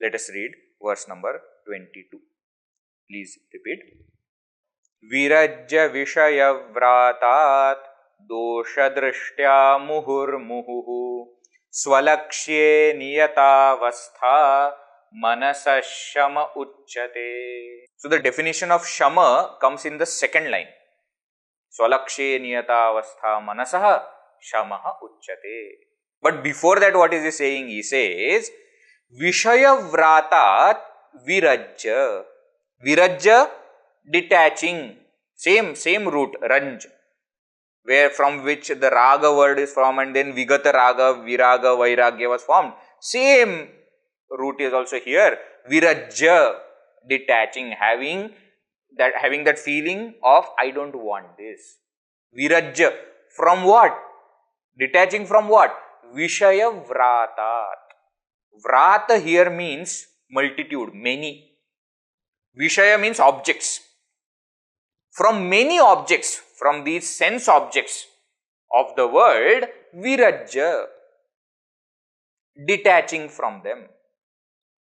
Let us read verse number 22. Please repeat. Virajya vishaya vratat doshadrishtya muhurmuhu swalakshye niyatavastha manasa shama uchyate. So the definition of shama comes in the second line. Swalakshe niyatavastha manasaha shamaha uchyate. But before that, what is he saying? He says, Vishaya vratat virajya. Virajya, detaching. Same root, ranj, where from which the raga word is from, and then vigata raga, viraga, vairagya was formed. Same root is also here. Virajya, detaching, having that feeling of I don't want this. Virajya, from what? Detaching from what? Vishaya vratat. Vrata here means multitude, many. Vishaya means objects. From many objects, from these sense objects of the world, virajya, detaching from them.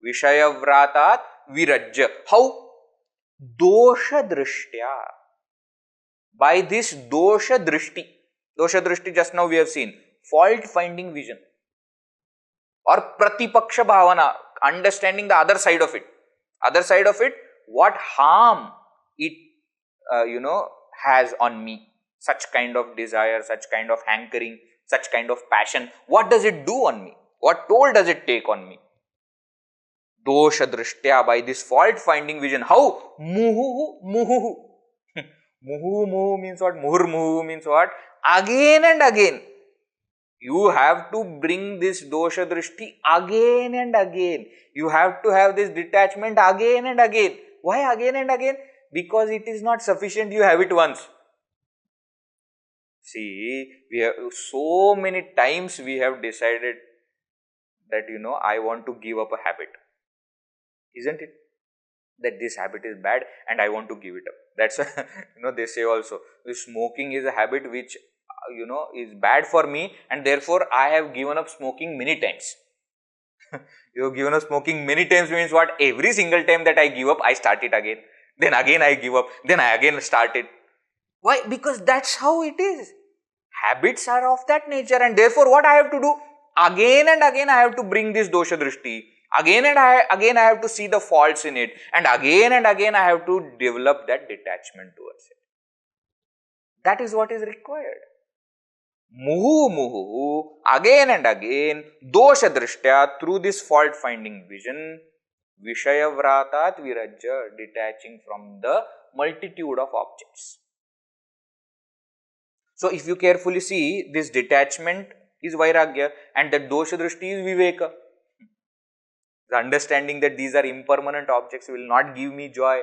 Vishaya vratat virajya. How? Dosha drishtya. By this dosha drishti. Dosha drishti just now we have seen. Fault finding vision. Or pratipaksha bhavana. Understanding the other side of it. Other side of it, what harm it has on me. Such kind of desire, such kind of hankering, such kind of passion. What does it do on me? What toll does it take on me? Dosha drishtya, by this fault finding vision. How? Muhu muhu. Muhu muhu means what? Muhur muhu means what? Again and again. You have to bring this dosha drishti again and again. You have to have this detachment again and again. Why again and again? Because it is not sufficient you have it once. See, we have so many times we have decided that I want to give up a habit. Isn't it? That this habit is bad and I want to give it up. That's they say also, smoking is a habit which is bad for me, and therefore I have given up smoking many times. You have given up smoking many times means what? Every single time that I give up, I start it again. Then again I give up. Then I again start it. Why? Because that's how it is. Habits are of that nature, and therefore what I have to do? Again and again I have to bring this dosha drishti. Again I have to see the faults in it, and again I have to develop that detachment towards it. That is what is required. Muhu muhu, again and again, dosha drishtya, through this fault finding vision, vishaya vratat virajya, detaching from the multitude of objects. So if you carefully see, this detachment is vairagya, and that dosha drishti is viveka. The understanding that these are impermanent objects will not give me joy.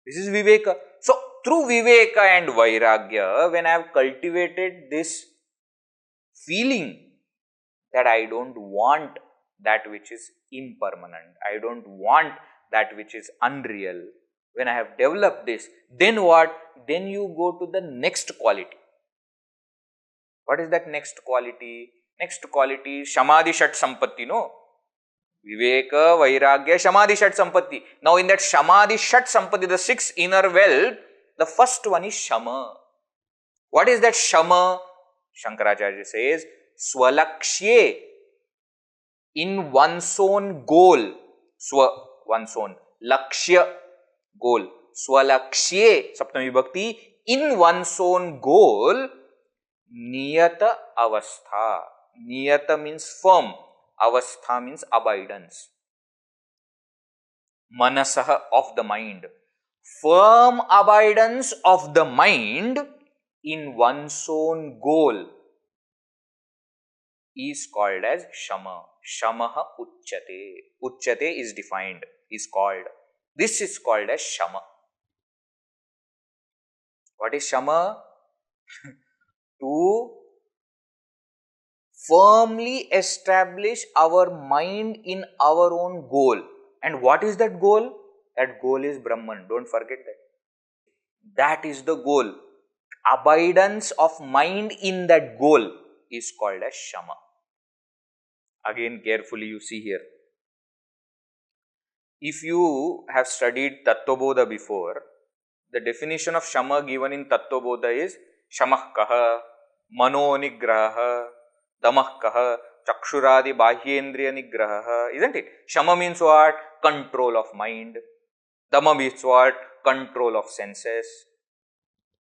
This is viveka. So through viveka and vairagya, when I have cultivated this feeling that I don't want that which is impermanent, I don't want that which is unreal, when I have developed this, then what? Then you go to the next quality. What is that next quality? Next quality is Samadhi Shat Sampatti, no? Viveka, Vairagya, Samadhi Shat Sampatti. Now in that Samadhi Shat Sampatti, the 6 inner wealth, the first one is Shama. What is that Shama? Shankaracharya says, Swalakshye, in one's own goal. Swa, one's own. Lakshya, goal. Swalakshye, Saptami Vibhakti, in one's own goal, Niyata avastha. Niyata means firm. Avastha means abidance. Manasaha, of the mind. Firm abidance of the mind in one's own goal is called as Shama. Shamaha Uchyate. Uchyate is defined, is called. This is called as Shama. What is Shama? To firmly establish our mind in our own goal. And what is that goal? That goal is Brahman. Don't forget that. That is the goal. Abidance of mind in that goal is called as Shama. Again, carefully you see here. If you have studied Tattvabodha before, the definition of Shama given in Tattvabodha is Shamah Kaha, Mano Nigraha, Damah Kaha, Chakshuradi Bahyendriya Nigraha, isn't it? Shama means what? Control of mind. Dama means what? Control of senses.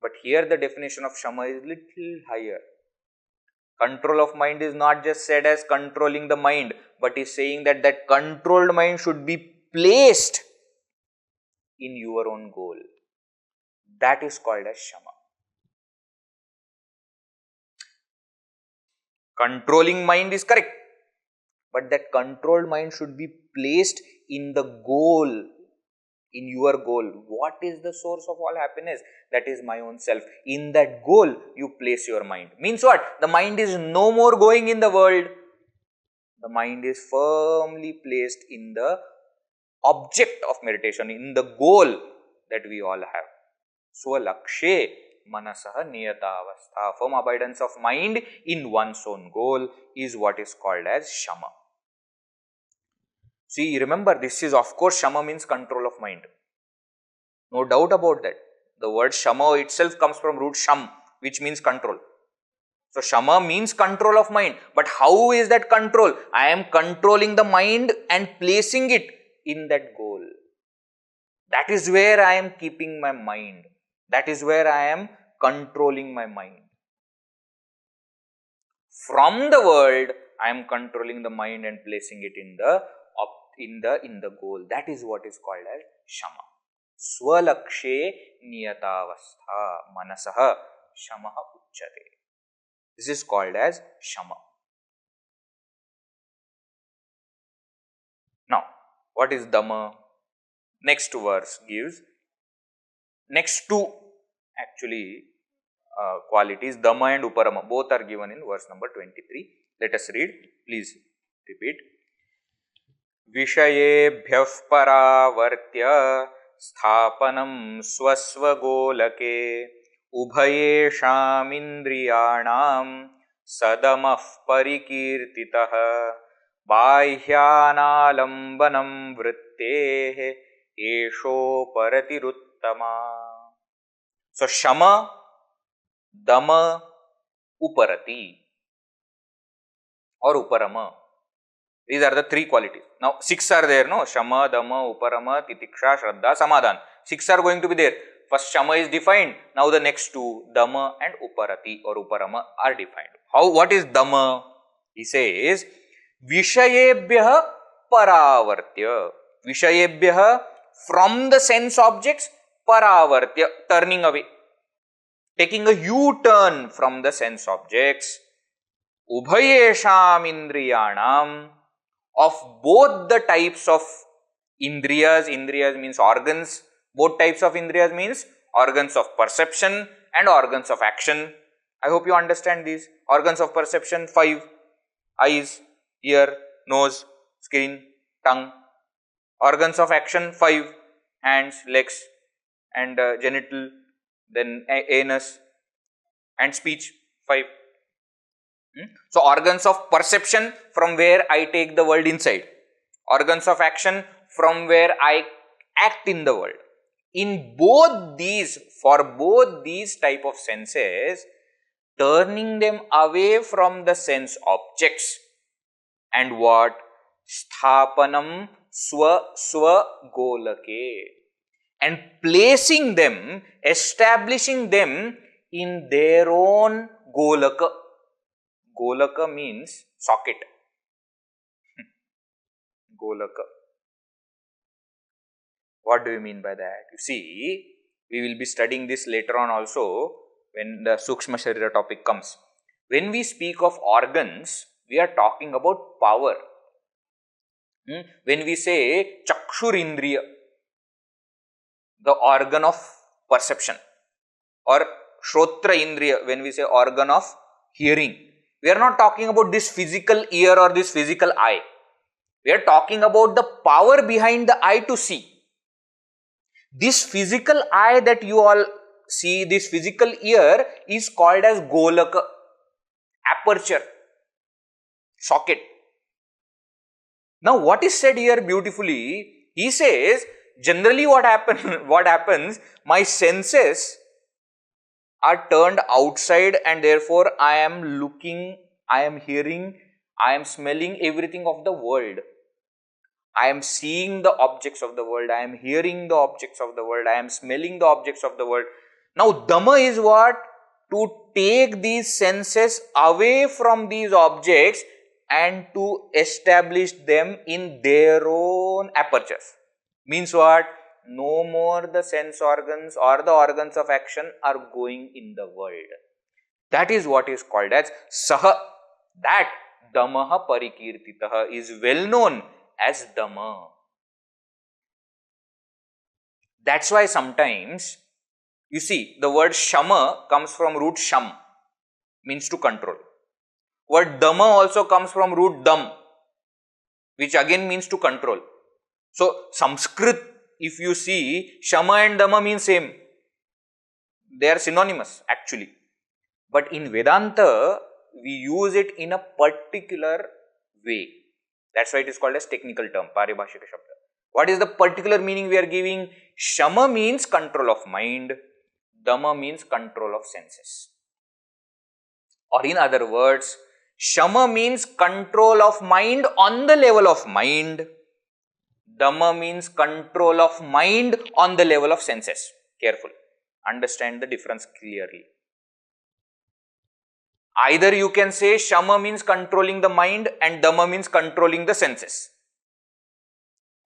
But here the definition of Shama is little higher. Control of mind is not just said as controlling the mind, but is saying that that controlled mind should be placed in your own goal. That is called as Shama. Controlling mind is correct, but that controlled mind should be placed in the goal, in your goal. What is the source of all happiness? That is my own self. In that goal, you place your mind. Means what? The mind is no more going in the world. The mind is firmly placed in the object of meditation, in the goal that we all have. Swalakshe manasaha niyatavastha. Firm abidance of mind in one's own goal is what is called as Shama. See, remember, this is, of course, Shama means control of mind. No doubt about that. The word Shama itself comes from root Sham, which means control. So, Shama means control of mind. But how is that control? I am controlling the mind and placing it in that goal. That is where I am keeping my mind. That is where I am controlling my mind. From the world, I am controlling the mind and placing it in the goal. That is what is called as Shama. Swalakshe niyatavastha manasaha shamaha uchyate. This is called as Shama. Now, what is Dhamma? Next verse gives next two actually qualities, Dhamma and Uparama. Both are given in verse number 23. Let us read. Please repeat. Vishayebhyah paravartya sthapanam swasvagolake ubhayeshamindriyanam sadamah parikirtitah bahyanalambanam vritteh esho paratiruttama. So, Shama, Dhamma, Uparati or Uparama. These are the three qualities. Now, 6 are there, no? Shama, Dhamma, Uparama, Titiksha, Shraddha, Samadhan. 6 are going to be there. First, Shama is defined. Now, the next two, Dhamma and Uparati or Uparama are defined. What is Dhamma? He says, Vishayebhyah paravartya. Vishayebhyah, from the sense objects, paravartya, turning away. Taking a U-turn from the sense objects. Ubhayesham indriyanam, of both the types of indriyas. Indriyas means organs. Both types of indriyas means organs of perception and organs of action. I hope you understand these. Organs of perception, 5. Eyes, ear, nose, skin, tongue. Organs of action, 5. Hands, legs and genital, then anus and speech, 5. So, organs of perception, from where I take the world inside. Organs of action, from where I act in the world. In both these, for both these type of senses, turning them away from the sense objects and what? Sthapanam swa golake, and placing them, establishing them in their own golaka. Golaka means socket. Golaka. What do you mean by that? You see, we will be studying this later on also when the Sukshma Sharira topic comes. When we speak of organs, we are talking about power. When we say Chakshurindriya, the organ of perception, or Shrotra Indriya, when we say organ of hearing, we are not talking about this physical ear or this physical eye. We are talking about the power behind the eye to see. This physical eye that you all see, this physical ear is called as golaka, aperture, socket. Now, what is said here beautifully, He says, generally what happens, my senses are turned outside and therefore I am looking, I am hearing, I am smelling everything of the world. I am seeing the objects of the world, I am hearing the objects of the world, I am smelling the objects of the world. Now, Dhamma is what? To take these senses away from these objects and to establish them in their own apertures. Means what? No more the sense organs or the organs of action are going in the world. That is what is called as Saha. That Dhammaha Parikirtitaha is well known as Dhamma. That's why sometimes, you see, the word Shama comes from root Sham, means to control. Word Dhamma also comes from root Dham, which again means to control. So, Sanskrit, if you see, Shama and Dhamma mean same. They are synonymous actually. But in Vedanta, we use it in a particular way. That's why it is called as technical term, Paribhashika Shabda. What is the particular meaning we are giving? Shama means control of mind, Dhamma means control of senses. Or in other words, Shama means control of mind on the level of mind, Dhamma means control of mind on the level of senses. Careful, understand the difference clearly. Either you can say Shama means controlling the mind and Dhamma means controlling the senses.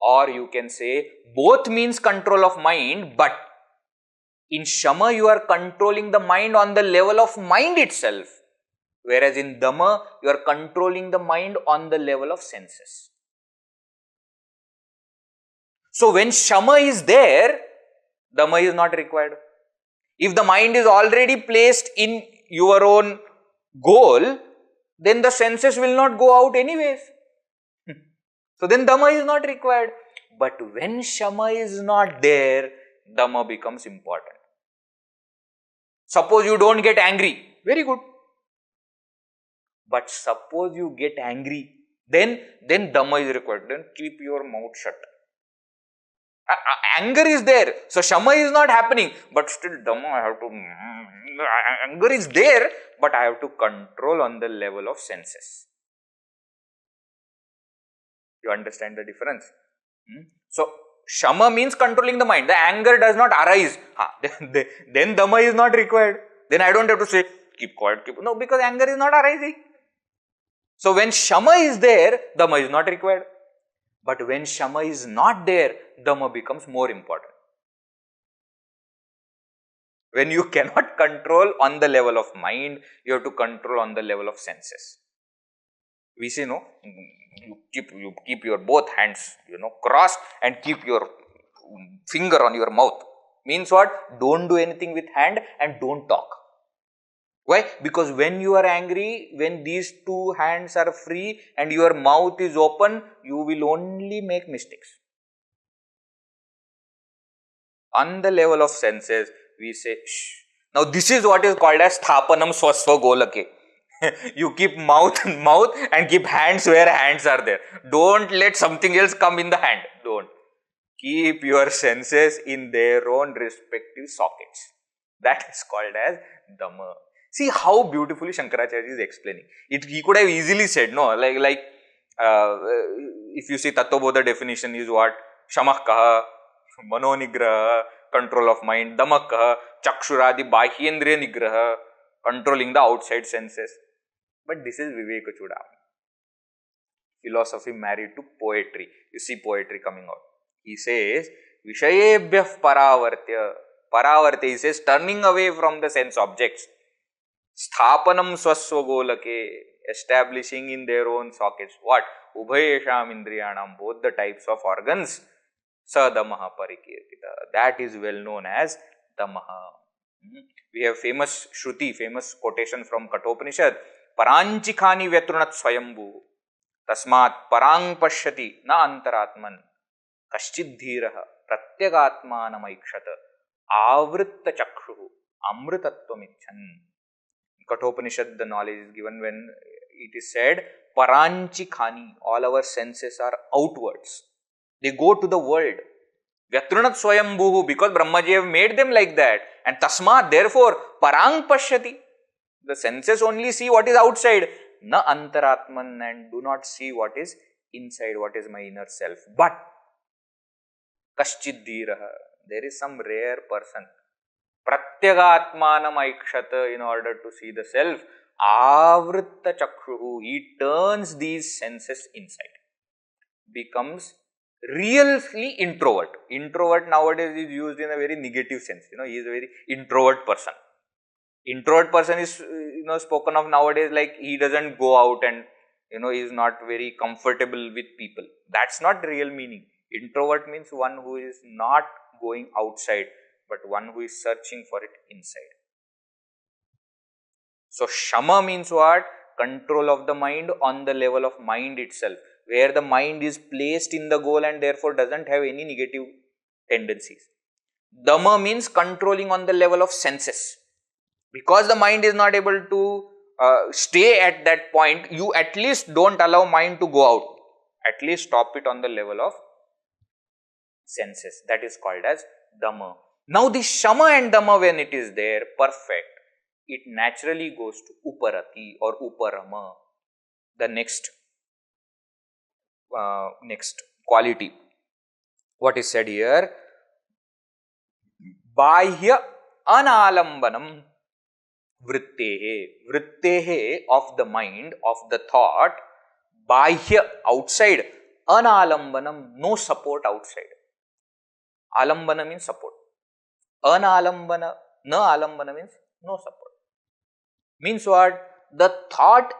Or you can say both means control of mind, but in Shama you are controlling the mind on the level of mind itself, whereas in Dhamma you are controlling the mind on the level of senses. So when Shama is there, Dhamma is not required. If the mind is already placed in your own goal, then the senses will not go out anyways. So then Dhamma is not required. But when Shama is not there, Dhamma becomes important. Suppose you don't get angry, very good. But suppose you get angry, then Dhamma is required. Then keep your mouth shut. Anger is there, so Shama is not happening, but still Dhamma I have to, anger is there, but I have to control on the level of senses. You understand the difference? So, Shama means controlling the mind. The anger does not arise. Then Dhamma is not required. Then I don't have to say, keep quiet, no, because anger is not arising. So, when Shama is there, Dhamma is not required. But when Shama is not there, Dhamma becomes more important. When you cannot control on the level of mind, you have to control on the level of senses. We say, no, you keep your both hands, crossed and keep your finger on your mouth. Means what? Don't do anything with hand and don't talk. Why? Because when you are angry, when these two hands are free and your mouth is open, you will only make mistakes. On the level of senses, we say, shh. Now, this is what is called as Sthapanam Swasva Golake. You keep mouth and keep hands where hands are there. Don't let something else come in the hand. Don't. Keep your senses in their own respective sockets. That is called as Dhamma. See how beautifully Shankaracharya is explaining. He could have easily said, no, if you see Tattvabodha definition is what? Shamakkaha, Manonigraha, control of mind, Dhammakaha, Chakshuradi, Bahyendriya Nigraha, controlling the outside senses. But this is Vivekachudamani. Philosophy married to poetry. You see poetry coming out. He says, Vishayebhyah paravartya. Paravartya, he says, turning away from the sense objects. Sthapanam swasva golake. Establishing in their own sockets. What? Ubhayesham indriyanam. Both the types of organs. Sadamaha parikirtita. That is well known as Dhammaha. We have famous Shruti, famous quotation from Kathopanishad. Paranchikhani vyatrunat swayambhu. Tasmat parang pashyati na antaratman. Kaschiddhiraha pratyagatmanamaikshat. Avritta chakshuhu amritattvamichan. In Kathopanishad, the knowledge is given when it is said, Paranchikhani, all our senses are outwards. They go to the world. Vyatranat swayambhuhu, because Brahmaji have made them like that. And tasmat, therefore, parang pashyati. The senses only see what is outside. Na antaratman, and do not see what is inside, what is my inner self. But kaschid dhiraha, there is some rare person. Pratyagatmanam aikshata, in order to see the self. Avritta chakshuhu, he turns these senses inside. Becomes really introvert. Introvert nowadays is used in a very negative sense. He is a very introvert person. Introvert person is, spoken of nowadays like he doesn't go out and, he is not very comfortable with people. That's not real meaning. Introvert means one who is not going outside, but one who is searching for it inside. So, shama means what? Control of the mind on the level of mind itself, where the mind is placed in the goal and therefore doesn't have any negative tendencies. Dhamma means controlling on the level of senses. Because the mind is not able to stay at that point, you at least don't allow mind to go out. At least stop it on the level of senses. That is called as Dhamma. Now, the Shama and Dhamma, when it is there, perfect, it naturally goes to Uparati or Uparama, the next quality. What is said here? Bahya analambanam vrittehe of the mind, of the thought. Bahya, outside. Analambanam, no support outside. Alambana means support. Analambana, na alambana means no support. Means what? The thought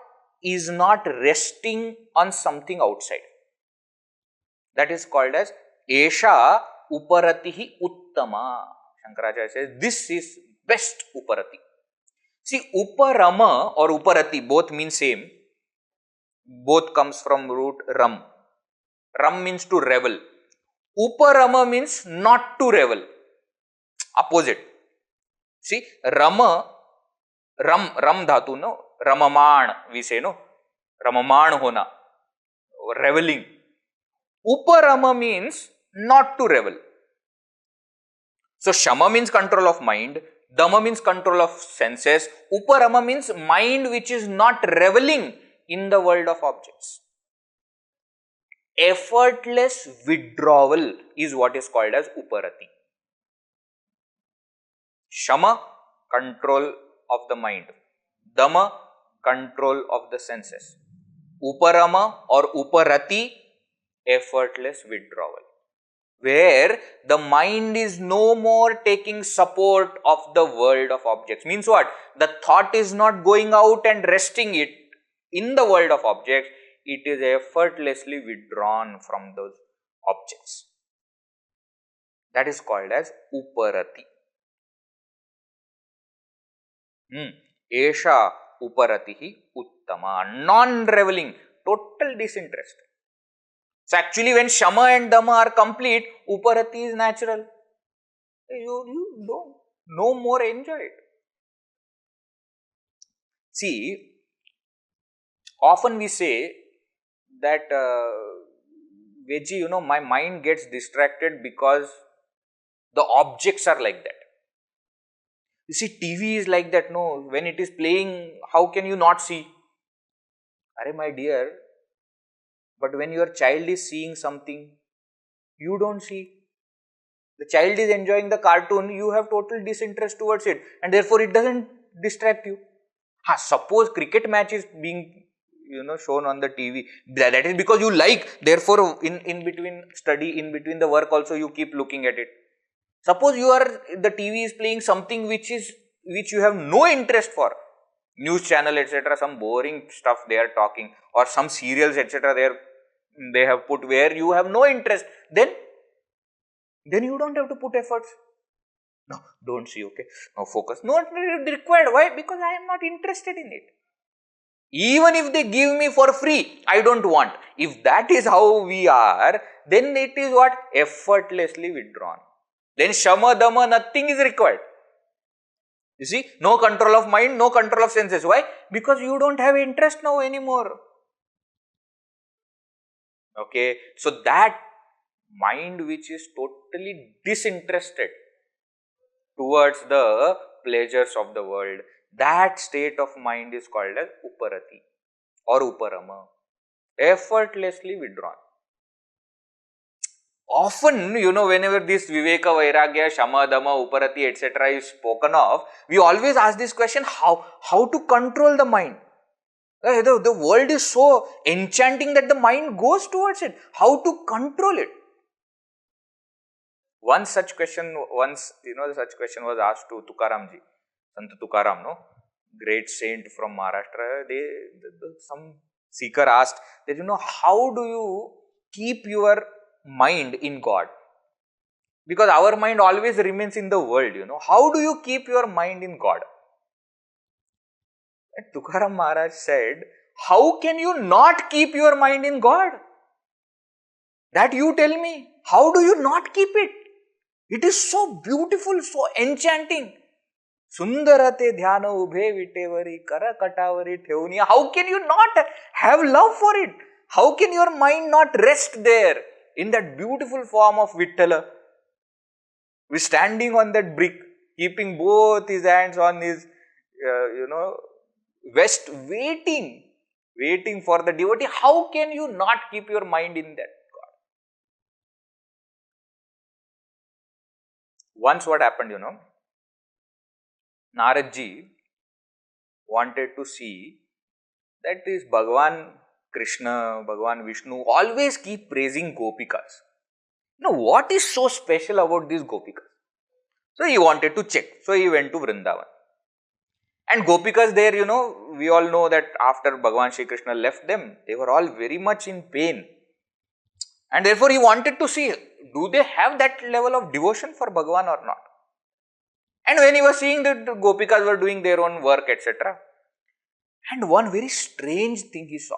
is not resting on something outside. That is called as Esha Uparatihi Uttama. Shankaracharya says this is best Uparati. See, Uparama or Uparati both mean same. Both comes from root Ram. Ram means to revel. Uparama means not to revel. Opposite. See, Rama, Ram dhatu, no? Ramaman, we say, no? Ramaman hona. Reveling. Uparama means not to revel. So, Shama means control of mind. Dhamma means control of senses. Uparama means mind which is not reveling in the world of objects. Effortless withdrawal is what is called as Uparati. Shama, control of the mind. Dhamma, control of the senses. Uparama or Uparati, effortless withdrawal, where the mind is no more taking support of the world of objects. Means what? The thought is not going out and resting it in the world of objects. It is effortlessly withdrawn from those objects. That is called as Uparati. Esha Uparatihi Uttama. Non-reveling, total disinterest. So, actually when Shama and Dhamma are complete, Uparati is natural. You don't no more enjoy it. See, often we say that, Veji, my mind gets distracted because the objects are like that. You see, TV is like that, no? When it is playing, how can you not see? Arey, my dear, but when your child is seeing something, you don't see. The child is enjoying the cartoon, you have total disinterest towards it, and therefore it doesn't distract you. Suppose cricket match is being shown on the TV, that is because you like, therefore in between study, in between the work also you keep looking at it. Suppose the TV is playing something which you have no interest for, news channel etc., some boring stuff they are talking, or some serials etc. they have put where you have no interest, then you don't have to put efforts. No, don't see, okay, no focus, not required. Why? Because I am not interested in it. Even if they give me for free, I don't want. If that is how we are, then it is what? Effortlessly withdrawn. Then Shama, Dhamma, nothing is required. You see, no control of mind, no control of senses. Why? Because you don't have interest now anymore. Okay, so that mind which is totally disinterested towards the pleasures of the world. That state of mind is called as uparati or uparama, effortlessly withdrawn. Often, whenever this Viveka, Vairagya, Shama, Dama, Uparati, etc. is spoken of, we always ask this question, how to control the mind? The world is so enchanting that the mind goes towards it. How to control it? Such question was asked to Tukaramji, Sant Tukaram, no? Great saint from Maharashtra. Some seeker asked that, how do you keep your mind in God? Because our mind always remains in the world, How do you keep your mind in God? And Tukaram Maharaj said, how can you not keep your mind in God? That you tell me. How do you not keep it? It is so beautiful, so enchanting. Sundarate dhyana ubhe vitevari kara katavari theuni. How can you not have love for it? How can your mind not rest there in that beautiful form of Vittala? We're standing on that brick, keeping both his hands on his, vest, waiting for the devotee. How can you not keep your mind in that God? Once what happened, Naradji wanted to see that this Bhagavan Krishna, Bhagavan Vishnu always keep praising Gopikas. What is so special about these Gopikas? So he wanted to check. So he went to Vrindavan. And Gopikas there, we all know that after Bhagavan Shri Krishna left them, they were all very much in pain. And therefore he wanted to see, do they have that level of devotion for Bhagavan or not? And when he was seeing that the Gopikas were doing their own work, etc. And one very strange thing he saw,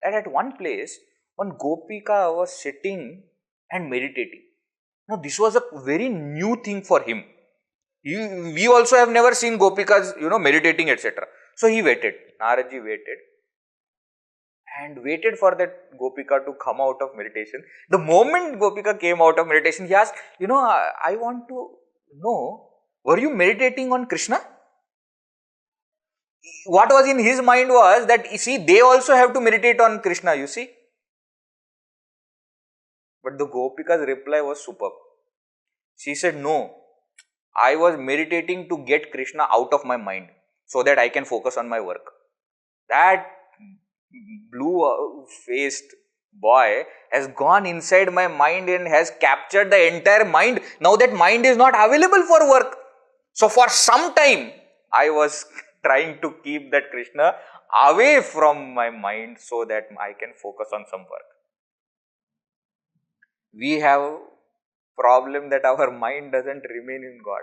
that at one place, one Gopika was sitting and meditating. Now this was a very new thing for him. We also have never seen Gopikas, meditating, etc. So he waited. Naradji waited. And waited for that Gopika to come out of meditation. The moment Gopika came out of meditation, he asked, I want to know, were you meditating on Krishna? What was in his mind was that, they also have to meditate on Krishna, you see. But the Gopika's reply was superb. She said, no, I was meditating to get Krishna out of my mind so that I can focus on my work. That blue-faced boy has gone inside my mind and has captured the entire mind. Now that mind is not available for work. So for some time, I was trying to keep that Krishna away from my mind so that I can focus on some work. We have problem that our mind doesn't remain in God.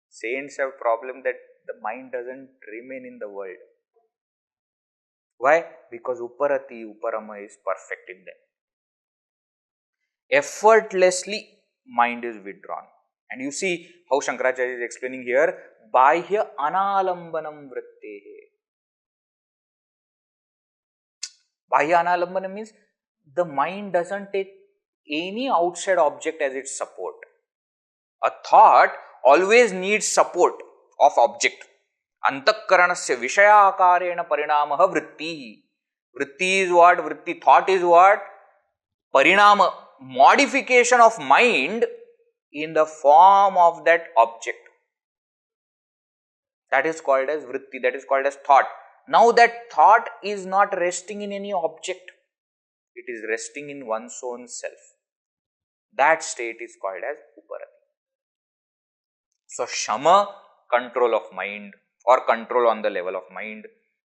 Saints have problem that the mind doesn't remain in the world. Why? Because Uparati, Uparama is perfect in them. Effortlessly, mind is withdrawn. And you see how Shankaracharya is explaining here, Bahya analambanam vrittehe. Bahya analambanam means the mind doesn't take any outside object as its support. A thought always needs support of object. Antakaranasya vishayaakarena parinamaha vritti. Vritti is what? Vritti, thought is what? Parinama, modification of mind in the form of that object. That is called as vritti, that is called as thought. Now that thought is not resting in any object. It is resting in one's own self. That state is called as uparati. So Shama, control of mind or control on the level of mind.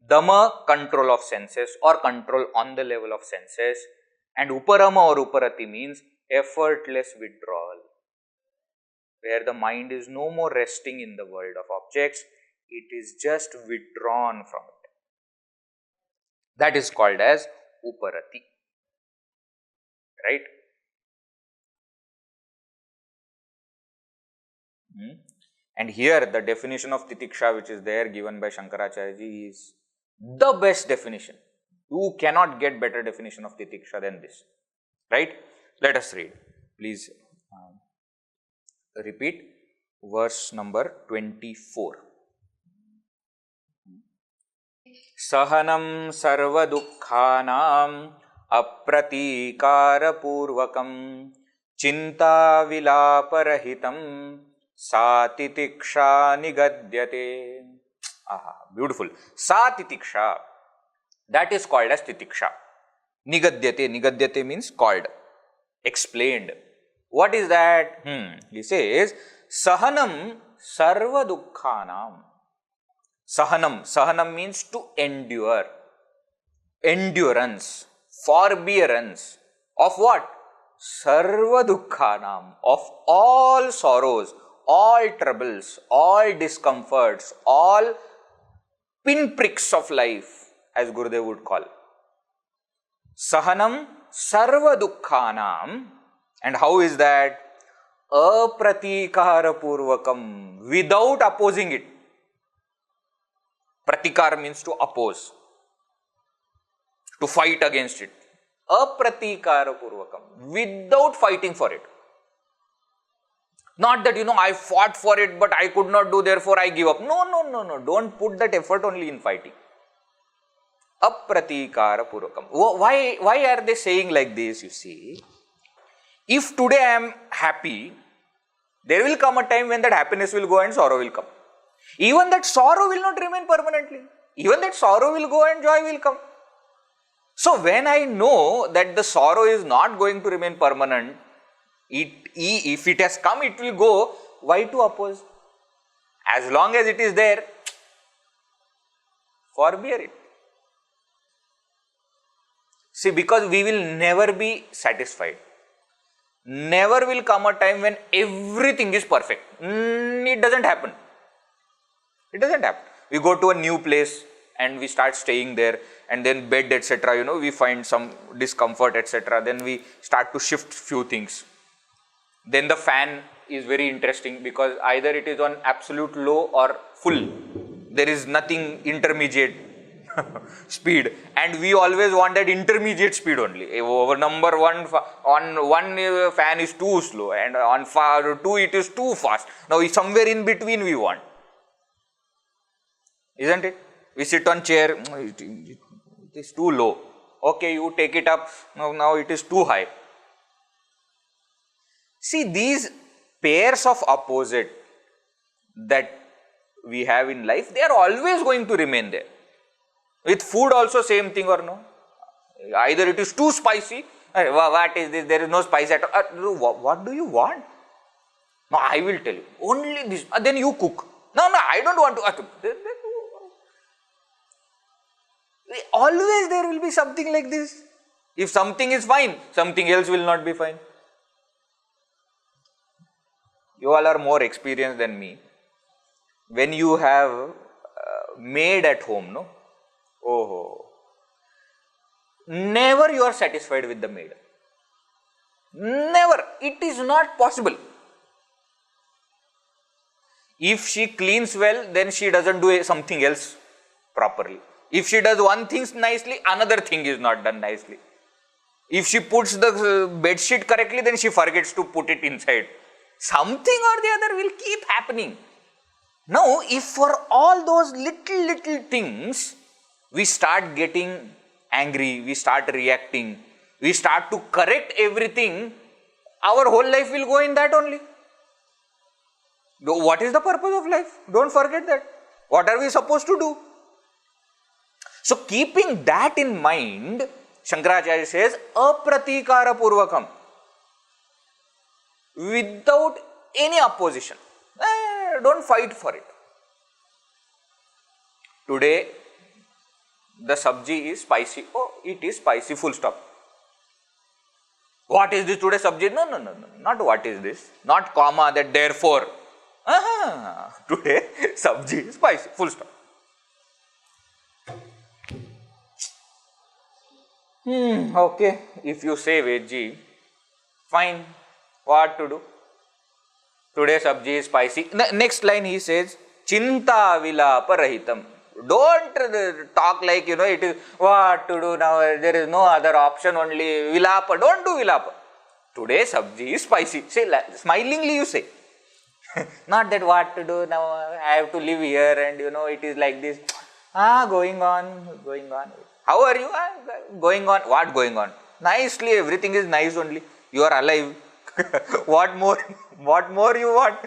Dama, control of senses or control on the level of senses. And Uparama or Uparati means effortless withdrawal, where the mind is no more resting in the world of objects, it is just withdrawn from it. That is called as Uparati. Right? And here the definition of Titiksha which is there given by Shankaracharya is the best definition. You cannot get better definition of Titiksha than this. Right? Let us read. Please repeat verse number 24. Sahanam sarva dukkhanam apratikara-purvakam chinta vilaparahitam satitiksha nigadyate. Beautiful. Satitiksha. That is called as titiksha. Nigadyate. Nigadyate means called, explained. What is that? He says, Sahanam sarva dukkhanam. Sahanam. Sahanam means to endure. Endurance. Forbearance. Of what? Sarva dukkhanam. Of all sorrows, all troubles, all discomforts, all pinpricks of life, as Gurudev would call. Sahanam sarva dukkhanam. And how is that? Apratikara-purvakam. Without opposing it. Pratikar means to oppose, to fight against it. Apratikara-purvakam. Without fighting for it. Not that, I fought for it, but I could not do, therefore I give up. No. Don't put that effort only in fighting. Apratikara-purvakam. Why are they saying like this, you see? If today I am happy, there will come a time when that happiness will go and sorrow will come. Even that sorrow will not remain permanently. Even that sorrow will go and joy will come. So when I know that the sorrow is not going to remain permanent, if it has come, it will go, why to oppose? As long as it is there, forbear it. See, because we will never be satisfied. Never will come a time when everything is perfect. It doesn't happen. It doesn't happen. We go to a new place and we start staying there, and then bed, etc. We find some discomfort, etc. Then we start to shift few things. Then the fan is very interesting because either it is on absolute low or full. There is nothing intermediate speed, and we always want that intermediate speed only. Over number one, on one fan is too slow, and on two it is too fast. Now somewhere in between we want, isn't it? We sit on chair, it is too low. Okay, you take it up. Now it is too high. See, these pairs of opposite that we have in life, they are always going to remain there. With food also same thing, or no? Either it is too spicy. What is this? There is no spice at all. What do you want? No, I will tell you. Only this. Then you cook. No, I don't want to. Always there will be something like this. If something is fine, something else will not be fine. You all are more experienced than me. When you have maid at home, no? Oh, never you are satisfied with the maid. Never. It is not possible. If she cleans well, then she doesn't do something else properly. If she does one thing nicely, another thing is not done nicely. If she puts the bed sheet correctly, then she forgets to put it inside. Something or the other will keep happening. Now, if for all those little things, we start getting angry, we start reacting, we start to correct everything, our whole life will go in that only. What is the purpose of life? Don't forget that. What are we supposed to do? So, keeping that in mind, Shankaracharya says, apratikara-purvakam. Without any opposition. Don't fight for it. Today, the sabji is spicy. Oh, it is spicy, full stop. What is this today sabji? No. Not what is this. Not comma, that therefore. Today, sabji is spicy, full stop. Okay, if you say veggie, fine. What to do? Today sabji is spicy. Next line he says, Chinta vilaparahitam. Don't talk like, it is what to do now. There is no other option, only vilapa. Don't do vilapa. Today sabji is spicy. Say, smilingly you say. Not that what to do now, I have to live here and it is like this. Going on. How are you? Going on. What going on? Nicely, everything is nice only. You are alive. What more you want?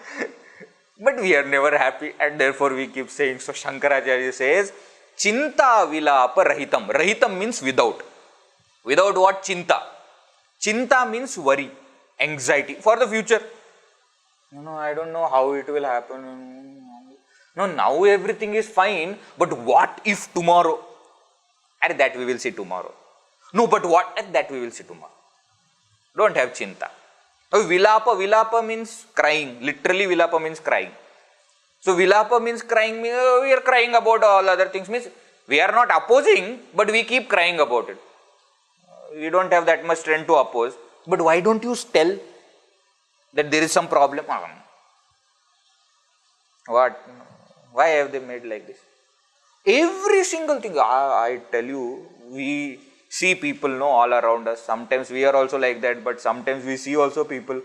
But we are never happy and therefore we keep saying. So Shankaracharya says, Chinta vilapa rahitam. Rahitam means without. Without what? Chinta. Chinta means worry, anxiety for the future. I don't know how it will happen. No, now everything is fine, but what if tomorrow? And that we will see tomorrow. No, but what? And that we will see tomorrow. Don't have chinta. Vilapa means crying. Literally vilapa means crying. So vilapa means crying, we are crying about all other things. Means we are not opposing, but we keep crying about it. We don't have that much strength to oppose. But why don't you tell that there is some problem? What? Why have they made like this? Every single thing, I tell you, we see people all around us. Sometimes we are also like that, but sometimes we see also people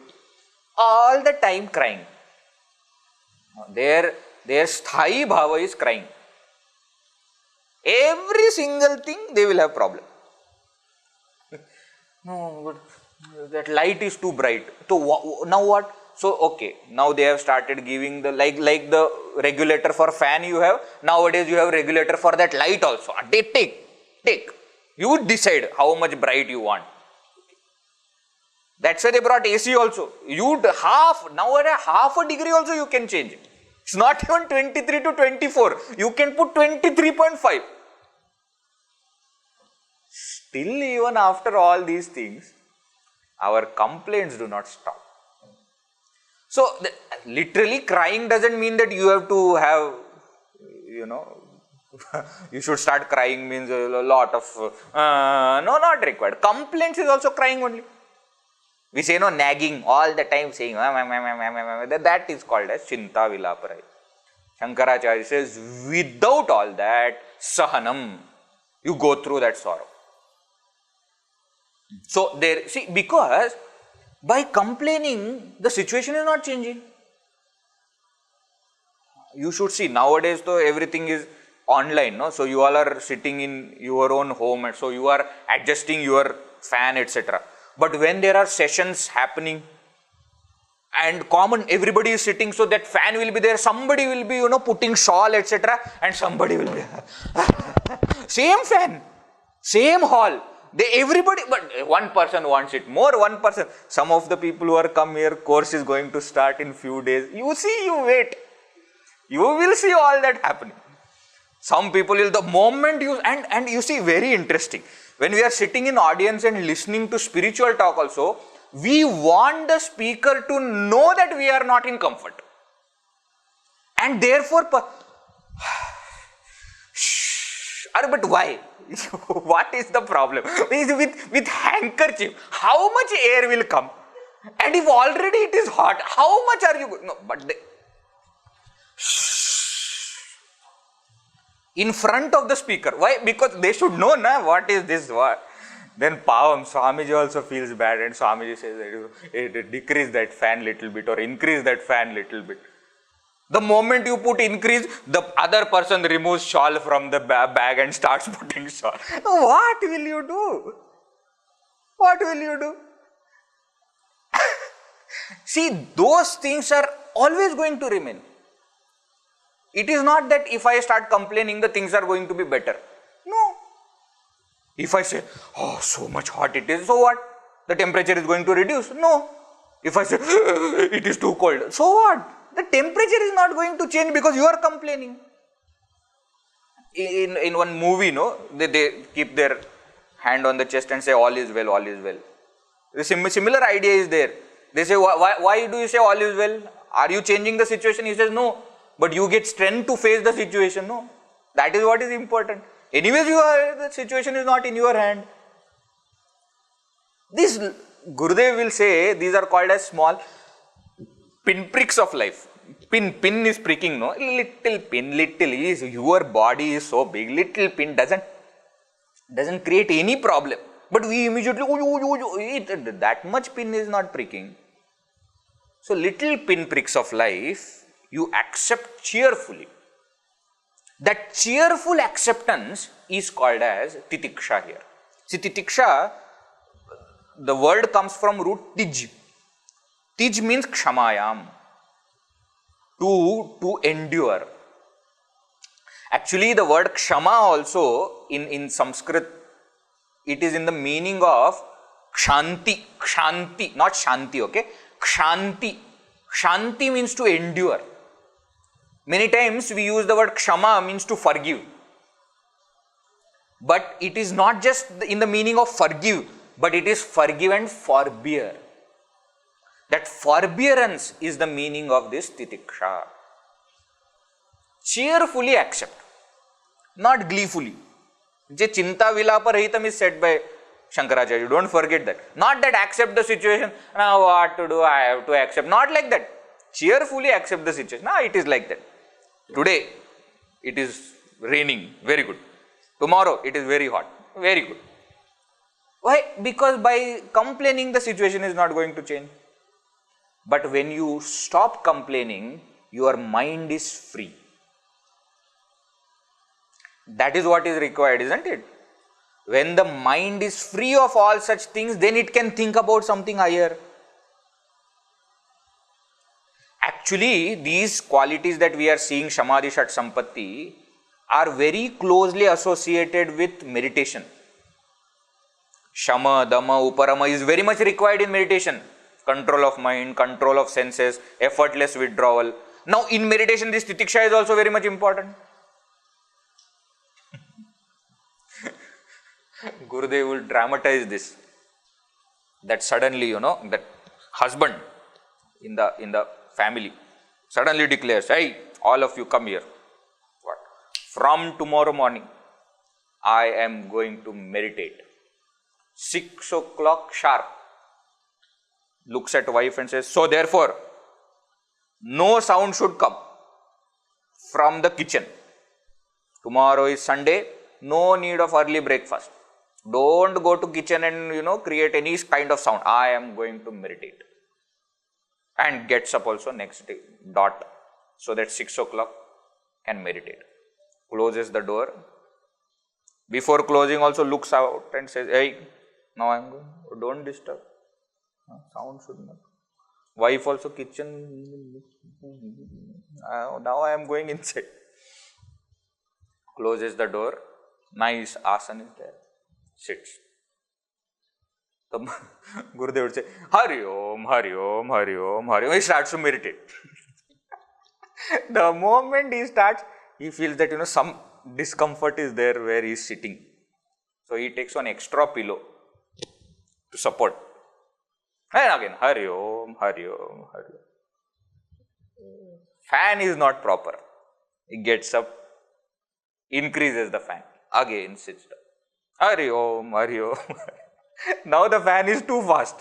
all the time crying. Their sthai bhava is crying. Every single thing they will have problem. No, but that light is too bright. So now what? So okay, now they have started giving the like the regulator for fan you have. Nowadays you have regulator for that light also. Take. You decide how much bright you want. That's why they brought AC also. Nowadays half a degree also you can change it. It's not even 23 to 24. You can put 23.5. Still, even after all these things, our complaints do not stop. So, literally crying doesn't mean that you have to have, you should start crying means a lot of, no, not required. Complaints is also crying only. We say nagging all the time saying, that is called as chinta vilaparai. Shankaracharya says, without all that, sahanam, you go through that sorrow. So, because by complaining, the situation is not changing. You should see, nowadays though everything is online, no? So you all are sitting in your own home and so you are adjusting your fan, etc. But when there are sessions happening and everybody is sitting, so that fan will be there, somebody will be, putting shawl, etc. and somebody will be, same fan, same hall. Everybody, but one person wants it more, one person. Some of the people who are come here, course is going to start in few days. You wait. You will see all that happening. Some people will, the moment and you see, very interesting. When we are sitting in audience and listening to spiritual talk also, we want the speaker to know that we are not in comfort. And therefore, but why? What is the problem? With handkerchief, how much air will come? And if already it is hot, how much are you? No, but in front of the speaker. Why? Because they should know what is this. What? Then Pavam, Swamiji also feels bad and Swamiji says that decrease that fan little bit or increase that fan little bit. The moment you put increase, the other person removes shawl from the bag and starts putting shawl. What will you do? What will you do? See, those things are always going to remain. It is not that if I start complaining, the things are going to be better. No. If I say, oh, so much hot it is, so what? The temperature is going to reduce? No. If I say, it is too cold, so what? The temperature is not going to change because you are complaining. In one movie, they keep their hand on the chest and say, all is well, all is well. The similar idea is there. They say, why do you say all is well? Are you changing the situation? He says, no. But you get strength to face the situation, no? That is what is important. Anyways, the situation is not in your hand. This Gurudev will say, these are called as small pinpricks of life. Pin is pricking, no? Little pin, your body is so big, little pin doesn't create any problem. But we immediately, that much pin is not pricking. So little pin pricks of life, you accept cheerfully. That cheerful acceptance is called as titiksha here. See, titiksha, the word comes from root tij. Tij means kshamayam, to endure. Actually, the word kshama also in Sanskrit, it is in the meaning of kshanti, not shanti, okay? Kshanti. Shanti means to endure. Many times we use the word kshama means to forgive. But it is not just in the meaning of forgive, but it is forgive and forbear. That forbearance is the meaning of this titiksha. Cheerfully accept, not gleefully. Je chinta vilapa rahitam is said by Shankaracharya. Don't forget that. Not that accept the situation. Now what to do? I have to accept. Not like that. Cheerfully accept the situation. Now it is like that. Today it is raining. Very good. Tomorrow it is very hot. Very good. Why? Because by complaining the situation is not going to change. But when you stop complaining, your mind is free. That is what is required, isn't it? When the mind is free of all such things, then it can think about something higher. Actually, these qualities that we are seeing, Samadhi, Shat, Sampatti, are very closely associated with meditation. Shama, Dama, Uparama is very much required in meditation. Control of mind, control of senses, effortless withdrawal. Now, in meditation, this titiksha is also very much important. Gurudev will dramatize this. That suddenly, that husband in the family suddenly declares, hey, all of you come here. What? From tomorrow morning, I am going to meditate. 6 o'clock sharp. Looks at wife and says, so therefore, no sound should come from the kitchen. Tomorrow is Sunday, no need of early breakfast. Don't go to kitchen and create any kind of sound. I am going to meditate. And gets up also next day, dot, so that 6 o'clock can meditate. Closes the door. Before closing also looks out and says, hey, now I am going. Don't disturb. Sound should not. Wife also kitchen. Now I am going inside. Closes the door. Nice asana is there. Sits. So Gurudev would say, Hari Om, Hari Om, Hari Om, Hari Om. He starts to meditate. The moment he starts, he feels that some discomfort is there where he is sitting. So he takes one extra pillow to support. And again, Hari Om, Hari Om, Hari Om. Fan is not proper. He gets up, increases the fan. Again sits down. Hari Om, Hari Om. Now the fan is too fast.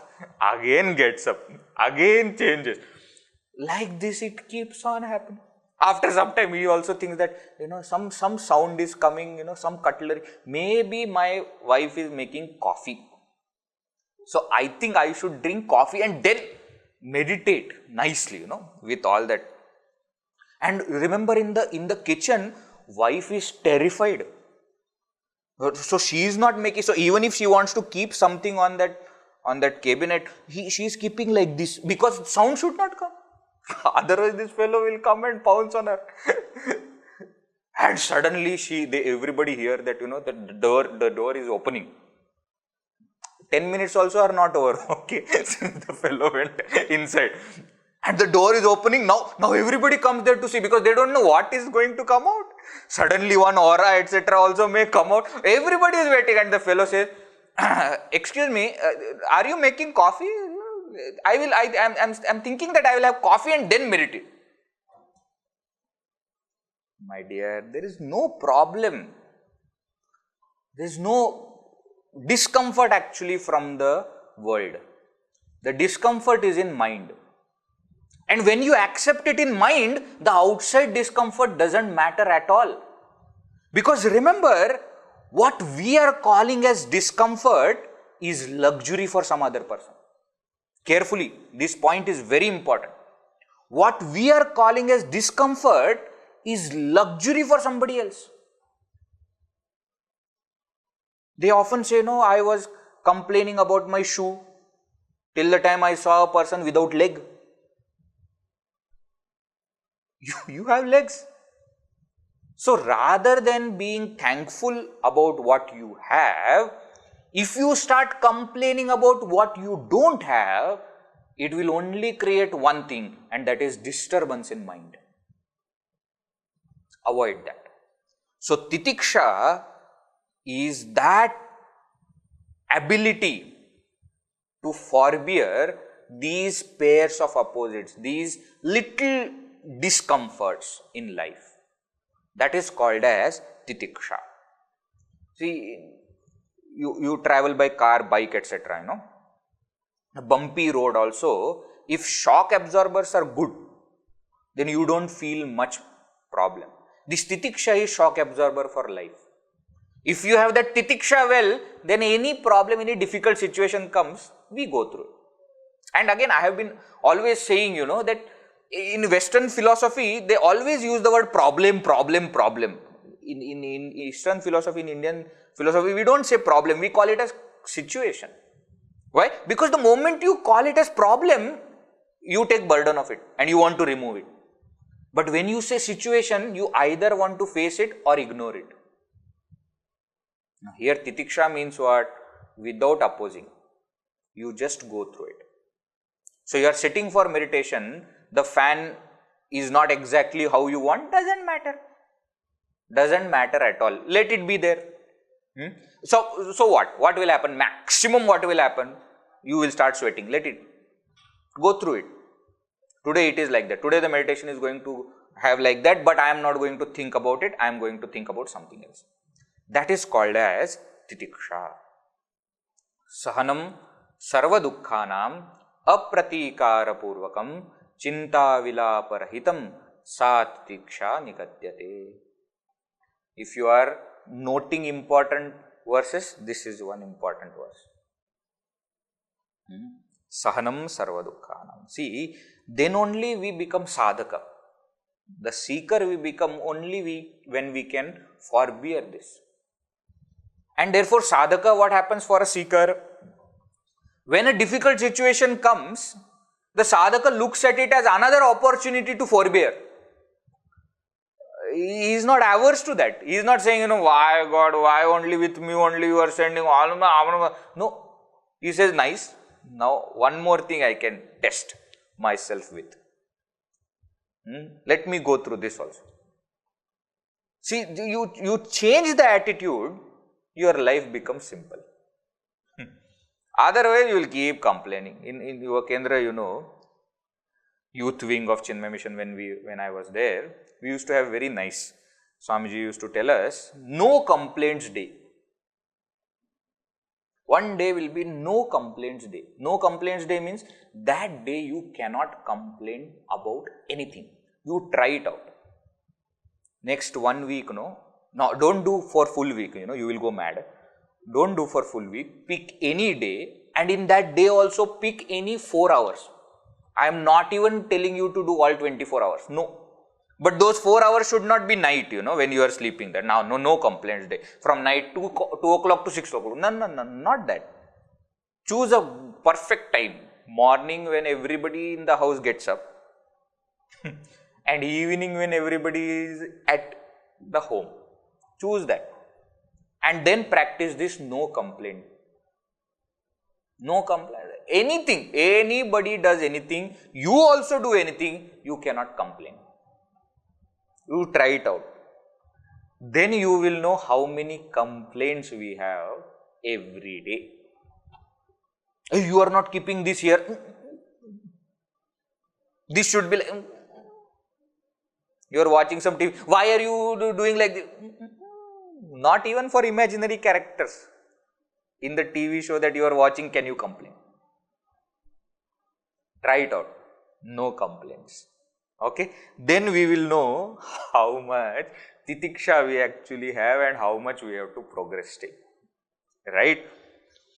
Again gets up. Again changes. Like this it keeps on happening. After some time he also thinks that some sound is coming, some cutlery. Maybe my wife is making coffee. So I think I should drink coffee and then meditate nicely, with all that. And remember in the kitchen, wife is terrified. So she is not making, so even if she wants to keep something on that cabinet, she is keeping like this because sound should not come. Otherwise this fellow will come and pounce on her. And suddenly everybody hear that the door is opening. 10 minutes also are not over. Okay. The fellow went inside. And the door is opening. Now everybody comes there to see because they don't know what is going to come out. Suddenly one aura, etc. also may come out. Everybody is waiting and the fellow says, excuse me, are you making coffee? I'm thinking that I will have coffee and then meditate. My dear, there is no problem. There is no discomfort actually from the world. The discomfort is in mind. And when you accept it in mind, the outside discomfort doesn't matter at all. Because remember, what we are calling as discomfort is luxury for some other person. Carefully, this point is very important. What we are calling as discomfort is luxury for somebody else. They often say, no, I was complaining about my shoe till the time I saw a person without leg. You have legs. So rather than being thankful about what you have, if you start complaining about what you don't have, it will only create one thing, and that is disturbance in mind. Avoid that. So titiksha is that ability to forbear these pairs of opposites, these little discomforts in life. That is called as titiksha. See, you travel by car, bike, etc. A bumpy road also, if shock absorbers are good, then you don't feel much problem. This titiksha is shock absorber for life. If you have that titiksha well, then any problem, any difficult situation comes, we go through. And again, I have been always saying, that in Western philosophy, they always use the word problem. In Eastern philosophy, in Indian philosophy, we don't say problem, we call it as situation. Why? Because the moment you call it as problem, you take burden of it and you want to remove it. But when you say situation, you either want to face it or ignore it. Now, here titiksha means what? Without opposing. You just go through it. So you are sitting for meditation, the fan is not exactly how you want, doesn't matter. Doesn't matter at all. Let it be there. So what? What will happen? Maximum what will happen? You will start sweating. Let it. Go through it. Today it is like that. Today the meditation is going to have like that, but I am not going to think about it. I am going to think about something else. That is called as titiksha. Sahanam sarva dukkhanam apratikara purvakam chinta vilaparahitam satitiksha nikatyate. If you are noting important verses, this is one important verse. Sahanam sarva dukkhanam. See, then only we become sadhaka. The seeker we become only when we can forbear this. And therefore, sadhaka, what happens for a seeker? When a difficult situation comes, the sadhaka looks at it as another opportunity to forbear. He is not averse to that. He is not saying, why God, why only with me only you are sending all my. No. He says, nice. Now, one more thing I can test myself with. Let me go through this also. See, you change the attitude, your life becomes simple. Otherwise, you will keep complaining. In your Kendra, youth wing of Chinmay Mission, when I was there, we used to have very nice. Swamiji used to tell us, no complaints day. One day will be no complaints day. No complaints day means that day you cannot complain about anything. You try it out. Next 1 week, no, don't do for full week, you will go mad. Don't do for full week. Pick any day, and in that day also pick any 4 hours. I am not even telling you to do all 24 hours. No. But those 4 hours should not be night, when you are sleeping there. Now, no complaints day. From night 2 o'clock to 6 o'clock. No, not that. Choose a perfect time. Morning when everybody in the house gets up. And evening when everybody is at the home. Choose that. And then practice this no complaint. No complaint. Anything, anybody does anything, you also do anything, you cannot complain. You try it out. Then you will know how many complaints we have every day. You are not keeping this here. This should be like. You are watching some TV. Why are you doing like this? Not even for imaginary characters. In the TV show that you are watching, can you complain? Try it out. No complaints. Okay. Then we will know how much titiksha we actually have and how much we have to progress still. Right?